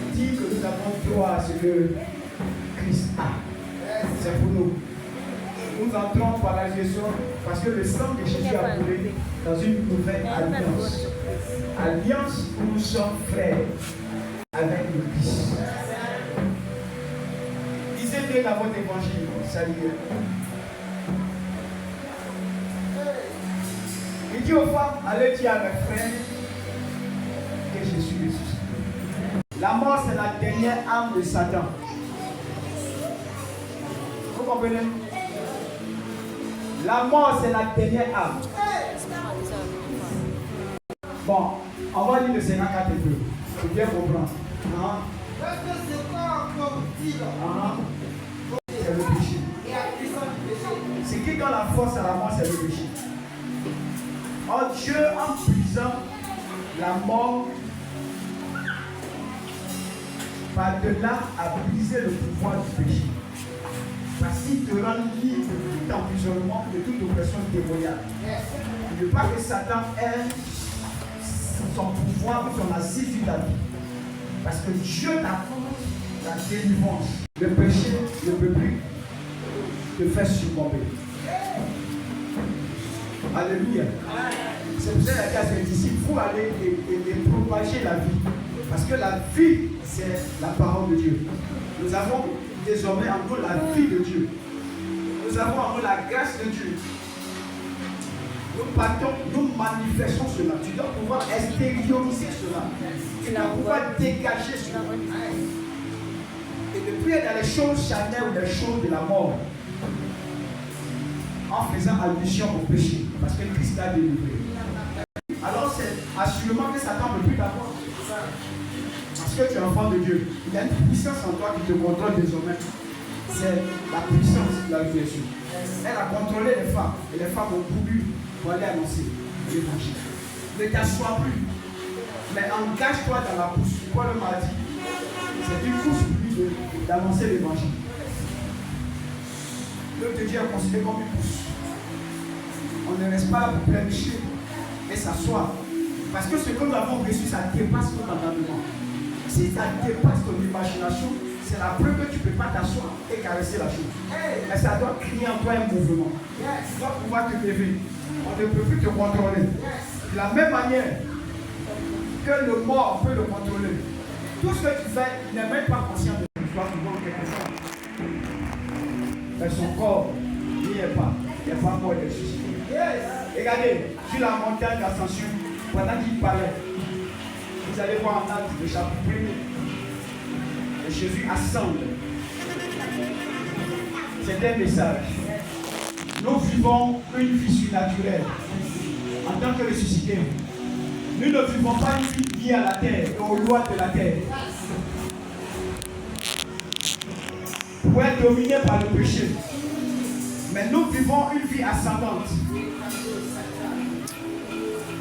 Il dit que nous avons droit à ce que Christ a. C'est pour nous. Nous entrons par la Jésus parce que le sang de Jésus a coulé dans une nouvelle alliance. Alliance où nous sommes frères avec le Christ. Lisez bien dans votre évangile, salut. Il dit aux femmes, allez dire à mes frères que je suis ressuscité. La mort, c'est la dernière âme de Satan. Vous comprenez? La mort, c'est la dernière âme. Bon, on va lire le 54 et 2. Faut bien comprendre. Parce que c'est pas corruptible. C'est le péché. Et la puissance du péché. Ce qui donne la force à la mort, c'est le péché. Or, Dieu, en brisant la mort, par-delà, a brisé le pouvoir du péché. Parce qu'il te rend libre de tout emprisonnement, de toute oppression démoniaque. Il ne veut pas que Satan ait son pouvoir ou son assise sur ta vie. Parce que Dieu t'apporte la délivrance. Le péché ne peut plus te faire succomber. Alléluia. C'est pour ça qu'il a dit à ses disciples, il faut aller et propager la vie. Parce que la vie, c'est la parole de Dieu. Nous avons désormais en nous la vie de Dieu. Nous avons en nous la grâce de Dieu. Nous partons, nous manifestons cela. Tu dois pouvoir extérioriser cela. Tu dois pouvoir dégager cela. Et ne plus être dans les choses charnelles ou les choses de la mort. En faisant allusion au péché. Parce que Christ t'a délivré. Alors c'est assurément que Satan ne peut plus t'avoir. Parce que tu es enfant de Dieu. Il y a une puissance en toi qui te contrôle désormais. C'est la puissance de la résurrection. Elle a contrôlé les femmes. Et les femmes ont voulu pour aller annoncer l'évangile. Ne t'assois plus. Mais engage-toi dans la course. Paul m'a dit, c'est une course plus d'annoncer l'évangile. L'œuvre de Dieu est considérée comme une pousse. On ne reste pas pour planifier et s'asseoir. Parce que ce que nous avons reçu, ça dépasse notre entendement. Si ça dépasse ton imagination, c'est la preuve que tu ne peux pas t'asseoir et caresser la chose. Mais ça doit créer en toi un mouvement. Tu dois pouvoir te lever. On ne peut plus te contrôler. De la même manière que le mort peut le contrôler. Tout ce que tu fais, il n'est même pas conscient de toi qui vois quelque chose. Mais son corps n'y est pas. Il n'est pas mort de ressuscité. Regardez, sur la montagne d'ascension, pendant qu'il parlait, vous allez voir en Actes le chapitre 1er. Et Jésus assemble. C'est un message. Nous vivons une vie surnaturelle en tant que ressuscités. Nous ne vivons pas une vie liée à la terre et aux lois de la terre. Pour être dominés par le péché. Mais nous vivons une vie ascendante.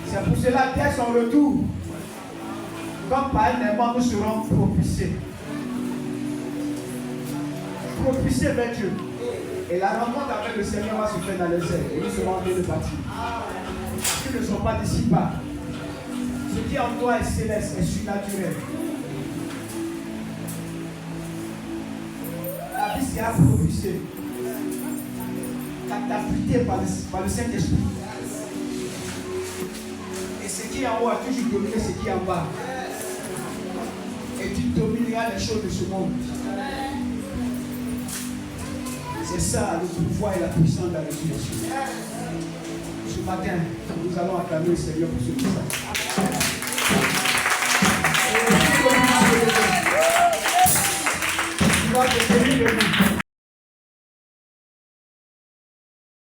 C'est pour cela dès son retour, comme par un aimant, nous serons propulsés. Propulsés vers Dieu. Et la rencontre avec le Seigneur va se faire dans les airs. Et nous serons en train de bâtir. Ils ne sont pas d'ici-bas. Ce qui en toi est céleste, est surnaturel. La vie sera propulsée, catapultée par le Saint-Esprit. Et ce qui est en haut a toujours dominé ce qui est en bas. Et tu domineras les choses de ce monde. C'est ça le pouvoir et la puissance de la résurrection. Ce matin, nous allons acclamer le Seigneur pour ce message.